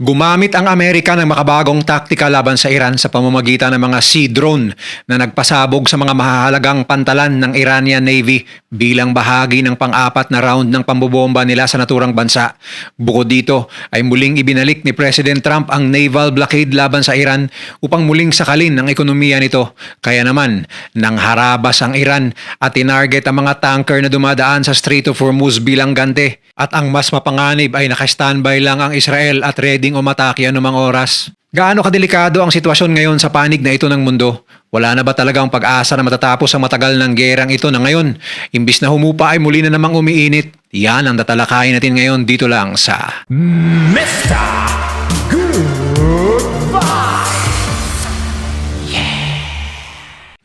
Gumamit ang Amerika ng makabagong taktika laban sa Iran sa pamamagitan ng mga sea drone na nagpasabog sa mga mahahalagang pantalan ng Iranian Navy bilang bahagi ng pang-apat na round ng pambobomba nila sa naturang bansa. Bukod dito ay muling ibinalik ni President Trump ang naval blockade laban sa Iran upang muling sakalin ang ekonomiya nito. Kaya naman, nang harabas ang Iran at tinarget ang mga tanker na dumadaan sa Strait of Hormuz bilang gante. At ang mas mapanganib ay naka-standby lang ang Israel at readyng umatake anumang oras. Gaano kadelikado ang sitwasyon ngayon sa panig na ito ng mundo? Wala na ba talagang pag-asa na matatapos ang matagal ng gerang ito na ngayon? Imbis na humupa ay muli na namang umiinit. Yan ang tatalakayin natin ngayon dito lang sa Mr. Good Vibes!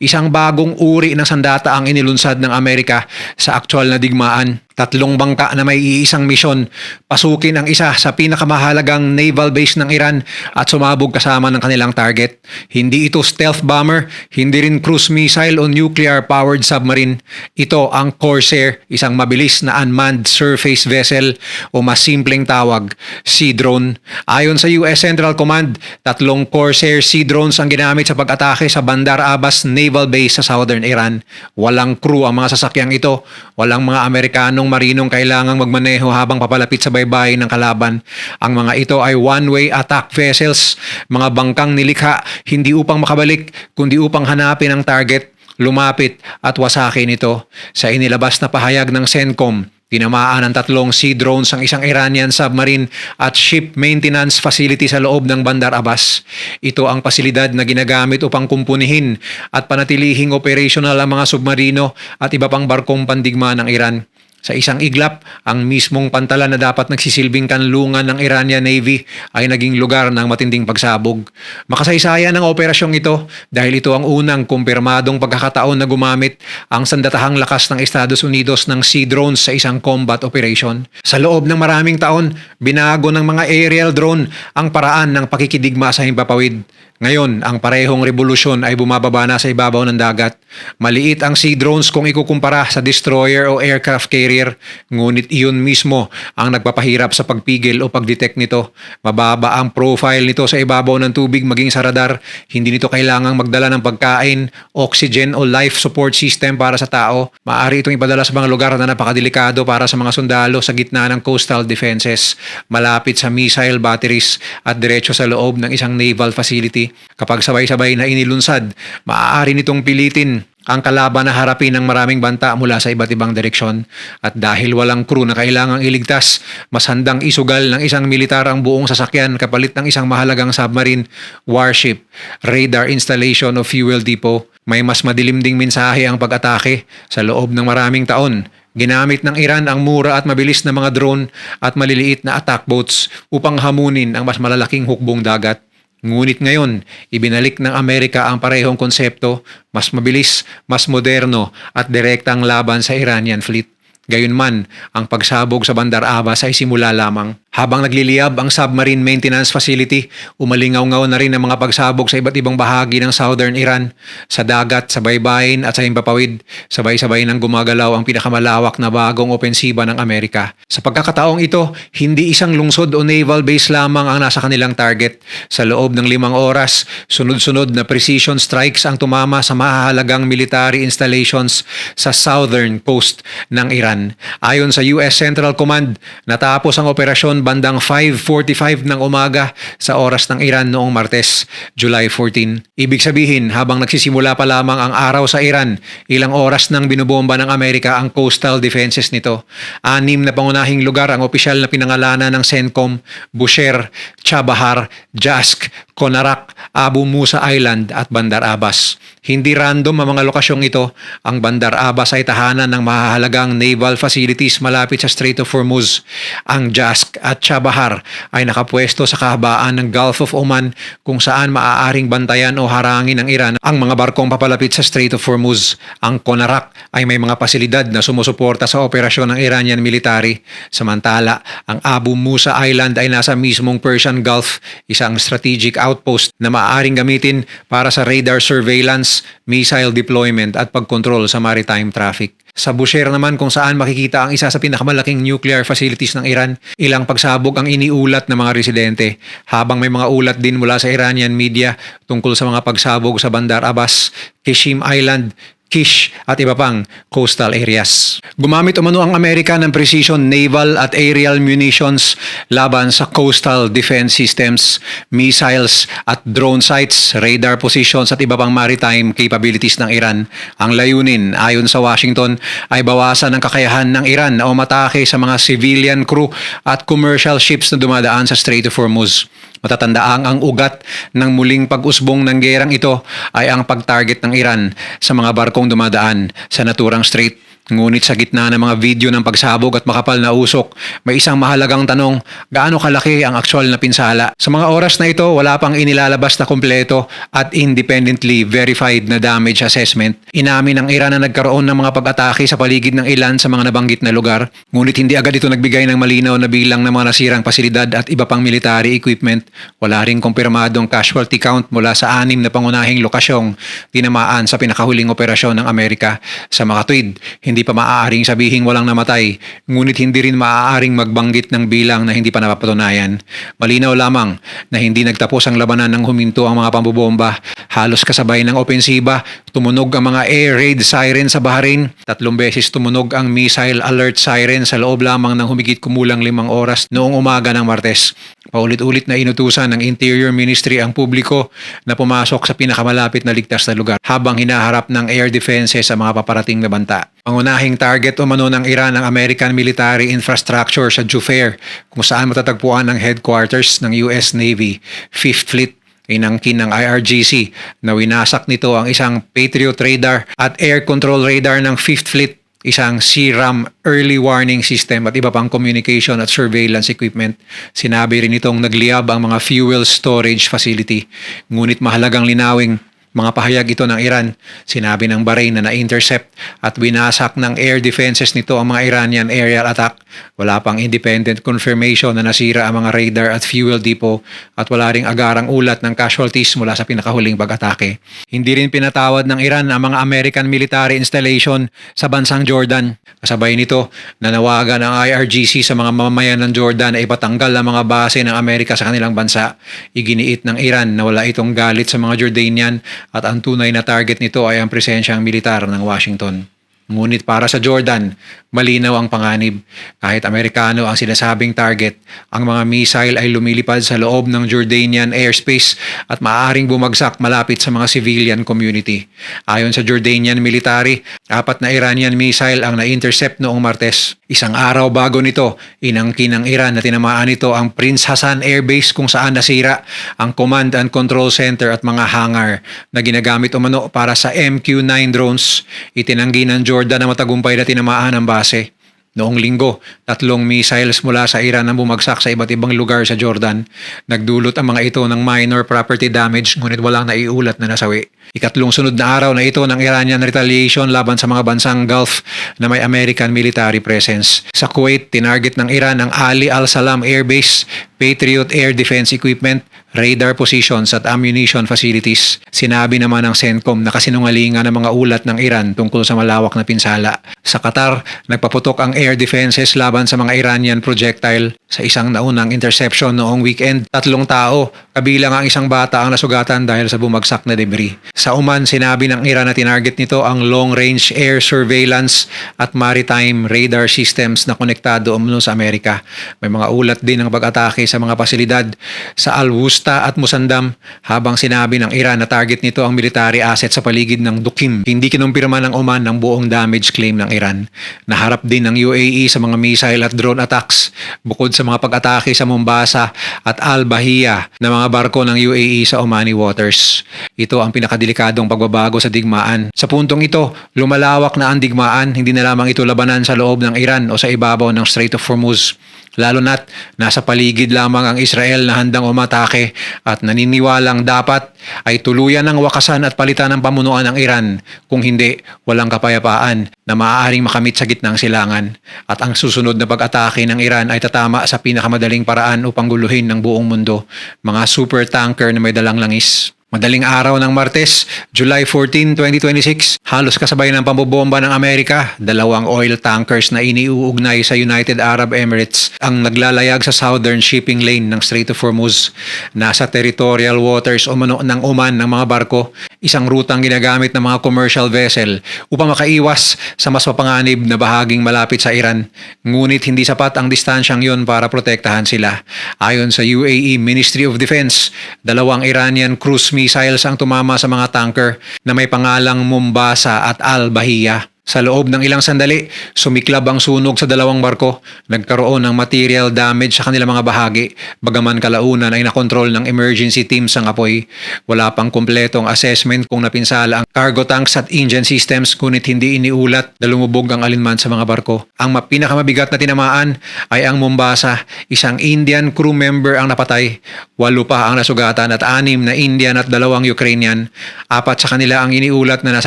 Isang bagong uri ng sandata ang inilunsad ng Amerika sa aktwal na digmaan. 3 bangka na may iisang misyon, pasukin ang isa sa pinakamahalagang naval base ng Iran at sumabog kasama ng kanilang target. Hindi ito stealth bomber, hindi rin cruise missile o nuclear-powered submarine. Ito ang Corsair, isang mabilis na unmanned surface vessel o mas simpleng tawag, sea drone. Ayon sa US Central Command, 3 Corsair sea drones ang ginamit sa pag-atake sa Bandar Abbas Naval Base sa southern Iran. Walang crew ang mga sasakyang ito, walang mga Amerikanong marinong kailangang magmaneho habang papalapit sa baybayin ng kalaban. Ang mga ito ay one-way attack vessels, mga bangkang nilikha hindi upang makabalik kundi upang hanapin ang target, lumapit at wasakin ito. Sa inilabas na pahayag ng CENTCOM, tinamaan ng 3 sea drones ang isang Iranian submarine at ship maintenance facility sa loob ng Bandar Abbas. Ito ang pasilidad na ginagamit upang kumpunihin at panatilihing operational ang mga submarino at iba pang barkong pandigma ng Iran. Sa isang iglap, ang mismong pantalan na dapat nagsisilbing kanlungan ng Iranian Navy ay naging lugar ng matinding pagsabog. Makasaysayan ang operasyong ito dahil ito ang unang kumpirmadong pagkakataon na gumamit ang sandatahang lakas ng Estados Unidos ng sea drones sa isang combat operation. Sa loob ng maraming taon, binago ng mga aerial drone ang paraan ng pakikidigma sa himpapawid. Ngayon, ang parehong revolusyon ay bumababa na sa ibabaw ng dagat. Maliit ang sea drones kung ikukumpara sa destroyer o aircraft carrier, ngunit iyon mismo ang nagpapahirap sa pagpigil o pagdetect nito. Mababa ang profile nito sa ibabaw ng tubig maging sa radar. Hindi nito kailangang magdala ng pagkain, oxygen o life support system para sa tao. Maaari itong ipadala sa mga lugar na napakadelikado para sa mga sundalo sa gitna ng coastal defenses, malapit sa missile batteries at diretso sa loob ng isang naval facility. Kapag sabay-sabay na inilunsad, maaari nitong pilitin ang kalaban na harapin ng maraming banta mula sa iba't ibang direksyon. At dahil walang crew na kailangang iligtas, mas handang isugal ng isang militar ang buong sasakyan kapalit ng isang mahalagang submarine, warship, radar installation o fuel depot. May mas madilim ding mensahe ang pag-atake sa loob ng maraming taon. Ginamit ng Iran ang mura at mabilis na mga drone at maliliit na attack boats upang hamunin ang mas malalaking hukbong dagat. Ngunit ngayon, ibinalik ng Amerika ang parehong konsepto, mas mabilis, mas moderno at direktang laban sa Iranian fleet. Gayunman, ang pagsabog sa Bandar Abbas ay simula lamang. Habang nagliliyab ang submarine maintenance facility, umalingaw-ngaw na rin ang mga pagsabog sa iba't ibang bahagi ng southern Iran. Sa dagat, sa baybayin at sa himpapawid, sabay-sabay nang gumagalaw ang pinakamalawak na bagong opensiba ng Amerika. Sa pagkakataong ito, hindi isang lungsod o naval base lamang ang nasa kanilang target. Sa loob ng 5 oras, sunod-sunod na precision strikes ang tumama sa mahalagang military installations sa southern coast ng Iran. Ayon sa US Central Command, natapos ang operasyon bandang 5:45 ng umaga sa oras ng Iran noong Martes, July 14. Ibig sabihin, habang nagsisimula pa lamang ang araw sa Iran, ilang oras nang binobomba ng Amerika ang coastal defenses nito. 6 na pangunahing lugar ang opisyal na pinangalanan ng CENTCOM: Bushehr, Chabahar, Jask, Konarak, Abu Musa Island at Bandar Abbas. Hindi random ang mga lokasyong ito. Ang Bandar Abbas ay tahanan ng mahahalagang naval facilities malapit sa Strait of Hormuz. Ang Jask at Chabahar ay nakapwesto sa kahabaan ng Gulf of Oman kung saan maaaring bantayan o harangin ng Iran ang mga barkong papalapit sa Strait of Hormuz. Ang Konarak ay may mga pasilidad na sumusuporta sa operasyon ng Iranian military. Samantala, ang Abu Musa Island ay nasa mismong Persian Gulf, isang strategic outpost na maaaring gamitin para sa radar surveillance, missile deployment at pagkontrol sa maritime traffic. Sa Bushehr naman kung saan makikita ang isa sa pinakamalaking nuclear facilities ng Iran, ilang pagsabog ang iniulat ng mga residente, habang may mga ulat din mula sa Iranian media tungkol sa mga pagsabog sa Bandar Abbas, Qishim Island, Kish at iba pang coastal areas. Gumamit umano ang Amerika ng precision naval at aerial munitions laban sa coastal defense systems, missiles at drone sites, radar positions at iba pang maritime capabilities ng Iran. Ang layunin ayon sa Washington ay bawasan ang kakayahan ng Iran na umatake sa mga civilian crew at commercial ships na dumadaan sa Strait of Hormuz. Matatandaang ang ugat ng muling pag-usbong ng gerang ito ay ang pag-target ng Iran sa mga barkong dumadaan sa naturang strait. Ngunit sa gitna ng mga video ng pagsabog at makapal na usok, may isang mahalagang tanong, gaano kalaki ang aktual na pinsala? Sa mga oras na ito, wala pang inilalabas na kumpleto at independently verified na damage assessment. Inamin ng Iran na nagkaroon ng mga pag-atake sa paligid ng ilan sa mga nabanggit na lugar, ngunit hindi agad ito nagbigay ng malinaw na bilang ng mga nasirang pasilidad at iba pang military equipment. Wala ring kumpirmadong casualty count mula sa 6 na pangunahing lokasyong tinamaan sa pinakahuling operasyon ng Amerika. Sa makatwid, hindi pa maaaring sabihing walang namatay, ngunit hindi rin maaaring magbanggit ng bilang na hindi pa napapatunayan. Malinaw lamang na hindi nagtapos ang labanan nang huminto ang mga pambobomba. Halos kasabay ng opensiba, tumunog ang mga air raid siren sa Bahrain. 3 beses tumunog ang missile alert siren sa loob lamang ng humigit kumulang 5 oras noong umaga ng Martes. Paulit-ulit na inutusan ng Interior Ministry ang publiko na pumasok sa pinakamalapit na ligtas na lugar habang hinaharap ng air defenses sa mga paparating na banta. Pangunahing target umano ng Iran ang American military infrastructure sa Jufair, kung saan matatagpuan ang headquarters ng US Navy, 5th Fleet. Inangkin ng IRGC na winasak nito ang isang Patriot radar at air control radar ng 5th Fleet, isang CRAM early warning system at iba pang communication at surveillance equipment. Sinabi rin itong nagliyab ang mga fuel storage facility. Ngunit mahalagang linawing mga pahayag ito ng Iran. Sinabi ng Bahrain na na-intercept at winasak ng air defenses nito ang mga Iranian aerial attack. Wala pang independent confirmation na nasira ang mga radar at fuel depot at wala ring agarang ulat ng casualties mula sa pinakahuling pag-atake. Hindi rin pinatawad ng Iran ang mga American military installation sa bansang Jordan. Kasabay nito, nanawagan ang IRGC sa mga mamamayan ng Jordan na ipatanggal ang mga base ng Amerika sa kanilang bansa. Iginiit ng Iran na wala itong galit sa mga Jordanian at ang tunay na target nito ay ang presensyang militar ng Washington. Ngunit para sa Jordan, malinaw ang panganib. Kahit Amerikano ang sinasabing target, ang mga missile ay lumilipad sa loob ng Jordanian airspace at maaaring bumagsak malapit sa mga civilian community. Ayon sa Jordanian military, 4 na Iranian missile ang na-intercept noong Martes. Isang araw bago nito, inangkin ng Iran na tinamaan nito ang Prince Hassan Air Base kung saan nasira ang command and control center at mga hangar na ginagamit umano para sa MQ-9 drones. Itinanggi ng Jordan na matagumpay na tinamaan ang base. Noong linggo, 3 missiles mula sa Iran ang bumagsak sa iba't ibang lugar sa Jordan. Nagdulot ang mga ito ng minor property damage ngunit walang naiulat na nasawi. Ikatlong sunod na araw na ito ng Iranian retaliation laban sa mga bansang Gulf na may American military presence. Sa Kuwait, tinarget ng Iran ang Ali Al-Salam Air Base, Patriot Air Defense Equipment, radar positions at ammunition facilities. Sinabi naman ng CENTCOM na kasinungalingan ng mga ulat ng Iran tungkol sa malawak na pinsala. Sa Qatar, nagpaputok ang air defenses laban sa mga Iranian projectile. Sa isang naunang interception noong weekend, 3 tao, kabilang ang isang bata ang nasugatan dahil sa bumagsak na debris. Sa Oman, sinabi ng Iran na tinarget nito ang long-range air surveillance at maritime radar systems na konektado umano sa Amerika. May mga ulat din ng pag-atake sa mga pasilidad sa Al-Wusta at Musandam, habang sinabi ng Iran na target nito ang military asset sa paligid ng Duqim. Hindi kinumpirma ng Oman ang buong damage claim ng Iran. Naharap din ng UAE sa mga missile at drone attacks bukod sa mga pag-atake sa Mombasa at Al-Bahia na mga barko ng UAE sa Omani waters. Ito ang pinakadelikadong pagbabago sa digmaan. Sa puntong ito, lumalawak na ang digmaan, hindi na lamang ito labanan sa loob ng Iran o sa ibabaw ng Strait of Hormuz. Lalo na't nasa paligid lamang ang Israel na handang umatake at naniniwalang dapat ay tuluyan ng wakasan at palitan ng pamunuan ng Iran. Kung hindi, walang kapayapaan na maaaring makamit sa gitnang silangan. At ang susunod na pag-atake ng Iran ay tatama sa pinakamadaling paraan upang guluhin ng buong mundo, mga super tanker na may dalang langis. Madaling araw ng Martes, July 14, 2026, halos kasabay ng pambobomba ng Amerika, 2 oil tankers na iniuugnay sa United Arab Emirates ang naglalayag sa southern shipping lane ng Strait of Hormuz. Nasa territorial waters umano ng Oman ng mga barko, isang rutang ginagamit ng mga commercial vessel upang makaiwas sa mas mapanganib na bahaging malapit sa Iran. Ngunit hindi sapat ang distansyang yon para protektahan sila. Ayon sa UAE Ministry of Defense, 2 Iranian cruise missiles ang tumama sa mga tanker na may pangalang Mombasa at Al Bahia. Sa loob ng ilang sandali, sumiklab ang sunog sa 2 barko. Nagkaroon ng material damage sa kanilang mga bahagi, bagaman kalaunan ay nakontrol ng emergency teams ang apoy. Wala pang kumpletong assessment kung napinsala ang cargo tanks at engine systems, ngunit hindi iniulat na lumubog ang alinman sa mga barko. Ang pinakamabigat na tinamaan ay ang Mombasa. Isang Indian crew member ang napatay, 8 pa ang nasugatan at 6 na Indian at 2 Ukrainian. 4 sa kanila ang iniulat na nasa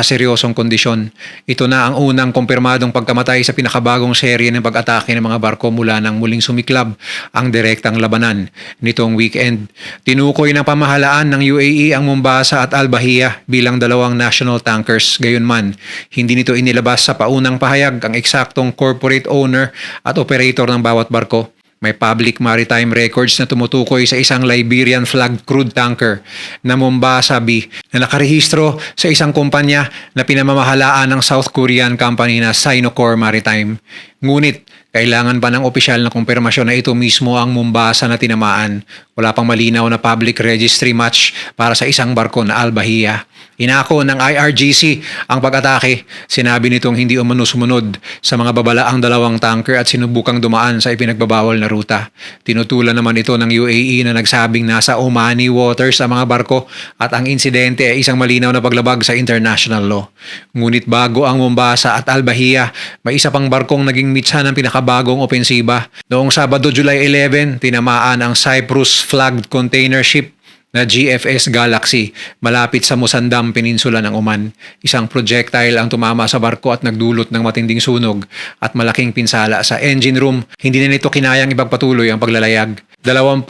seryosong kondisyon. Ito na ang unang kumpirmadong pagkamatay sa pinakabagong serye ng pag-atake ng mga barko mula nang muling sumiklab ang direktang labanan nitong weekend. Tinukoy ng pamahalaan ng UAE ang Mombasa at Al Bahia bilang 2 national tankers. Gayunman, hindi nito inilabas sa paunang pahayag ang eksaktong corporate owner at operator ng bawat barko. May public maritime records na tumutukoy sa isang Liberian flagged crude tanker na Mombasa B na nakarehistro sa isang kumpanya na pinamamahalaan ng South Korean company na Sinocor Maritime. Ngunit, kailangan pa ng opisyal na kumpirmasyon na ito mismo ang Mombasa na tinamaan. Wala pang malinaw na public registry match para sa isang barko na Al Bahia. Inako ng IRGC ang pag-atake. Sinabi nitong hindi umano sumunod sa mga babala ang 2 tanker at sinubukang dumaan sa ipinagbabawal na ruta. Tinutulan naman ito ng UAE na nagsabing nasa Omani waters ang mga barko at ang insidente ay isang malinaw na paglabag sa international law. Ngunit bago ang Mombasa at Al Bahia, may isa pang barkong naging mitsa ng pinakabagong opensiba. Noong Sabado, July 11, tinamaan ang Cyprus flagged container ship na GFS Galaxy malapit sa Musandam Peninsula ng Oman. Isang projectile ang tumama sa barko at nagdulot ng matinding sunog at malaking pinsala sa engine room. Hindi na nito kinayang ipagpatuloy ang paglalayag. 23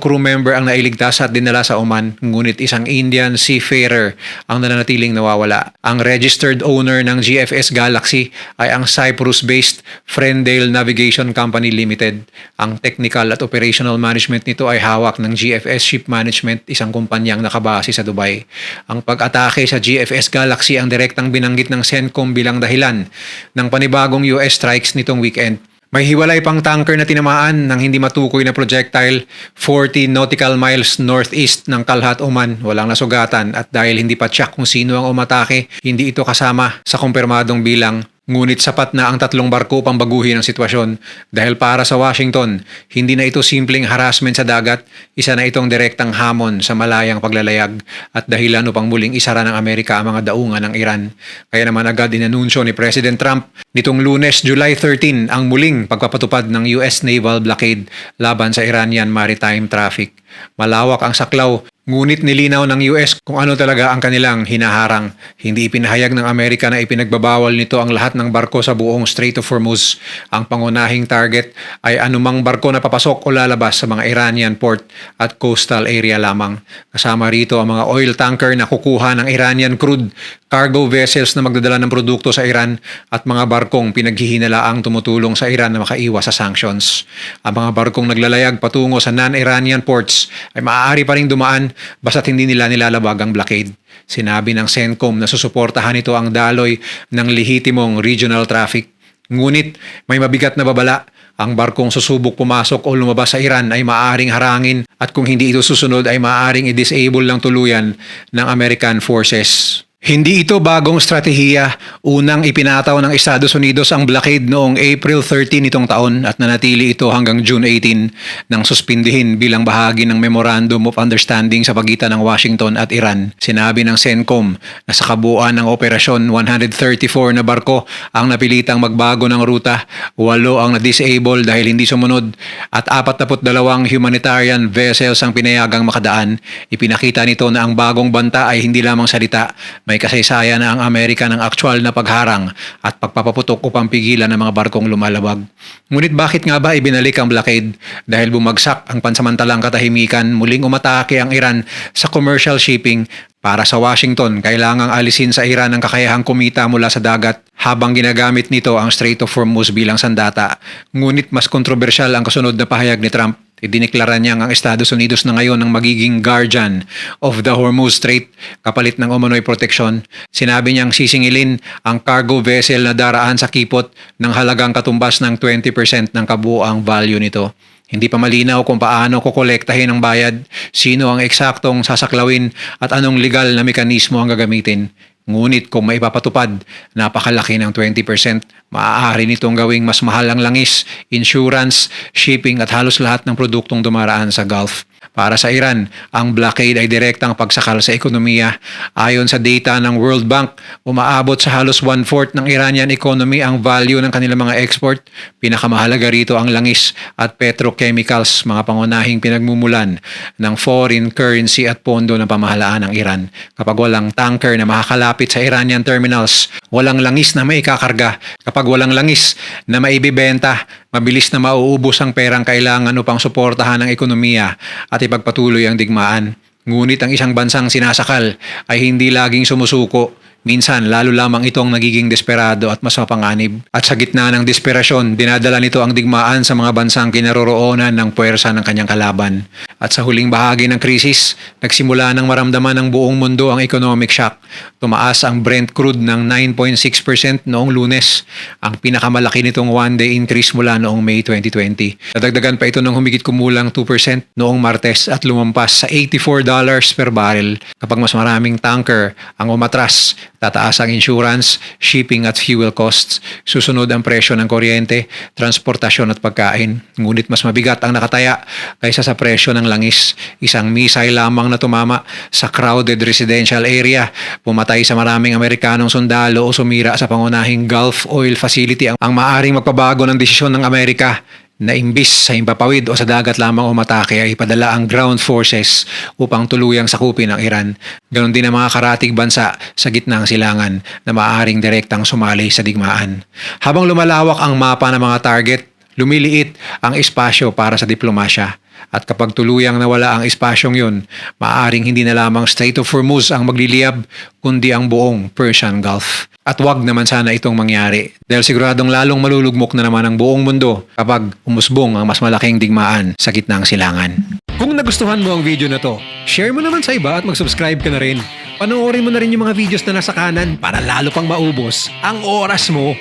crew member ang nailigtas at dinala sa Oman, ngunit isang Indian seafarer ang nananatiling nawawala. Ang registered owner ng GFS Galaxy ay ang Cyprus-based Frendale Navigation Company Limited. Ang technical at operational management nito ay hawak ng GFS Ship Management, isang kumpanyang nakabase sa Dubai. Ang pag-atake sa GFS Galaxy ang direktang binanggit ng CENTCOM bilang dahilan ng panibagong US strikes nitong weekend. May hiwalay pang tanker na tinamaan ng hindi matukoy na projectile 40 nautical miles northeast ng Kalhat, Oman. Walang nasugatan at dahil hindi pa tiyak kung sino ang umatake, hindi ito kasama sa kumpirmadong bilang. Ngunit sapat na ang 3 barko upang baguhin ang sitwasyon dahil para sa Washington, hindi na ito simpleng harassment sa dagat, isa na itong direktang hamon sa malayang paglalayag at dahilan upang muling isara ng Amerika ang mga daungan ng Iran. Kaya naman agad inanunsyo ni President Trump nitong Lunes, July 13 ang muling pagpapatupad ng US naval blockade laban sa Iranian maritime traffic. Malawak ang saklaw, ngunit nilinaw ng US kung ano talaga ang kanilang hinaharang. Hindi ipinahayag ng Amerika na ipinagbabawal nito ang lahat ng barko sa buong Strait of Hormuz. Ang pangunahing target ay anumang barko na papasok o lalabas sa mga Iranian port at coastal area lamang. Kasama rito ang mga oil tanker na kukuha ng Iranian crude, cargo vessels na magdadala ng produkto sa Iran at mga barkong pinaghihinalaang tumutulong sa Iran na makaiwas sa sanctions. Ang mga barkong naglalayag patungo sa non-Iranian ports ay maaari pa ring dumaan basta't hindi nila nilalabag ang blockade. Sinabi ng CENTCOM na susuportahan ito ang daloy ng lehitimong regional traffic. Ngunit may mabigat na babala. Ang barkong susubok pumasok o lumabas sa Iran ay maaaring harangin at kung hindi ito susunod ay maaaring i-disable ng tuluyan ng American forces. Hindi ito bagong strategiya. Unang ipinataw ng Estados Unidos ang blockade noong April 13 nitong taon at nanatili ito hanggang June 18 nang suspindihin bilang bahagi ng Memorandum of Understanding sa pagitan ng Washington at Iran. Sinabi ng CENTCOM na sa kabuuan ng operasyon, 134 na barko ang napilitang magbago ng ruta, 8 ang na-disable dahil hindi sumunod at 42 humanitarian vessels ang pinayagang makadaan. Ipinakita nito na ang bagong banta ay hindi lamang salita, May kasaysayan na ang Amerika ng aktwal na pagharang at pagpapaputok upang pigilan ng mga barkong lumalabag. Ngunit bakit nga ba ibinalik ang blockade? Dahil bumagsak ang pansamantalang katahimikan, muling umatake ang Iran sa commercial shipping. Para sa Washington, kailangang alisin sa Iran ang kakayahang kumita mula sa dagat habang ginagamit nito ang Strait of Hormuz bilang sandata. Ngunit mas kontrobersyal ang kasunod na pahayag ni Trump. Idineklara niyang ang Estados Unidos na ngayon ang magiging guardian of the Hormuz Strait kapalit ng umano'y proteksyon. Sinabi niyang sisingilin ang cargo vessel na daraan sa kipot ng halagang katumbas ng 20% ng kabuuang value nito. Hindi pa malinaw kung paano kukolektahin ang bayad, sino ang eksaktong sasaklawin at anong legal na mekanismo ang gagamitin. Ngunit kung maipapatupad, napakalaki ng 20%, maaari nitong gawing mas mahal ang langis, insurance, shipping at halos lahat ng produktong dumaraan sa Gulf. Para sa Iran, ang blockade ay direktang pagsakal sa ekonomiya. Ayon sa data ng World Bank, umaabot sa halos 1/4 ng Iranian economy ang value ng kanilang mga export. Pinakamahalaga rito ang langis at petrochemicals, mga pangunahing pinagmumulan ng foreign currency at pondo ng pamahalaan ng Iran. Kapag walang tanker na makakalapit sa Iranian terminals, walang langis na maikakarga. Kapag walang langis na maibibenta, mabilis na mauubos ang perang kailangan upang suportahan ang ekonomiya at ipagpatuloy ang digmaan. Ngunit ang isang bansang sinasakal ay hindi laging sumusuko. Minsan, lalo lamang itong nagiging desperado at mas mapanganib. At sa gitna ng desperasyon, dinadala nito ang digmaan sa mga bansang kinaroroonan ng puwersa ng kanyang kalaban. At sa huling bahagi ng krisis, nagsimula ng maramdaman ng buong mundo ang economic shock. Tumaas ang Brent crude ng 9.6% noong Lunes, ang pinakamalaki nitong one-day increase mula noong May 2020. Nadagdagan pa ito ng humigit kumulang 2% noong Martes at lumampas sa $84 per barrel. Kapag mas maraming tanker ang umatras, tataas ang insurance, shipping at fuel costs. Susunod ang presyo ng kuryente, transportasyon at pagkain. Ngunit mas mabigat ang nakataya kaysa sa presyo ng langis. Isang missile lamang na tumama sa crowded residential area, pumatay sa maraming Amerikanong sundalo o sumira sa pangunahing Gulf Oil Facility ang maaring magpabago ng desisyon ng Amerika na imbis sa himpapawid o sa dagat lamang umatake ay ipadala ang ground forces upang tuluyang sakupin ang Iran. Ganon din ang mga karatig bansa sa gitna ng silangan na maaaring direktang sumali sa digmaan. Habang lumalawak ang mapa ng mga target, lumiliit ang espasyo para sa diplomasya. At kapag tuluyang nawala ang espasyong yun, maaaring hindi na lamang Strait of Hormuz ang magliliyab, kundi ang buong Persian Gulf. At wag naman sana itong mangyari dahil siguradong lalong malulugmok na naman ang buong mundo kapag umusbong ang mas malaking digmaan sa gitna ng silangan. Kung nagustuhan mo ang video na to, share mo naman sa iba at mag-subscribe ka na rin. Panoorin mo na rin yung mga videos na nasa kanan para lalo pang maubos ang oras mo.